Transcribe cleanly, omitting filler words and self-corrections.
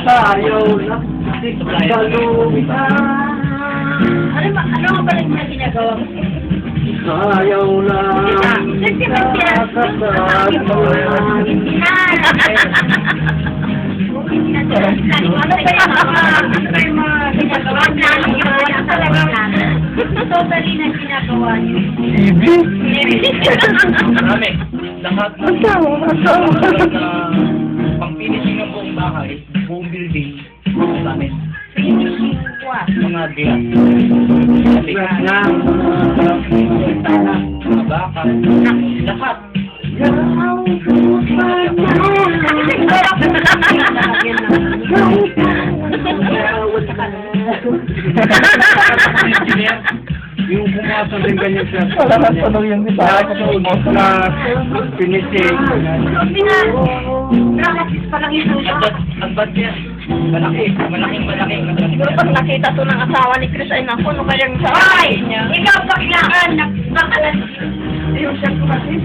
Ayaw na. Kalutan. Ano nga pala yung ginagawa mo? Ayaw lang. Ano ba yung mga ginagawa niya? Totally na ginagawa niyo. TV? Marami. Lahat ng pang-finishing ng buong bahay, buong building, namin. Mga glass. Mga bakal. Lahat. Yung pumasok din ganyan siya. Wala na tunog yung gitara ko Na finishing. Practice pa lang ito. Ang bad niya. Malaking. Siguro pag nakita to ng asawa ni Chris, ay naku, ano kayang sa Ay! Ikaw baklaan! Bakalan! Ayun siya kumasi.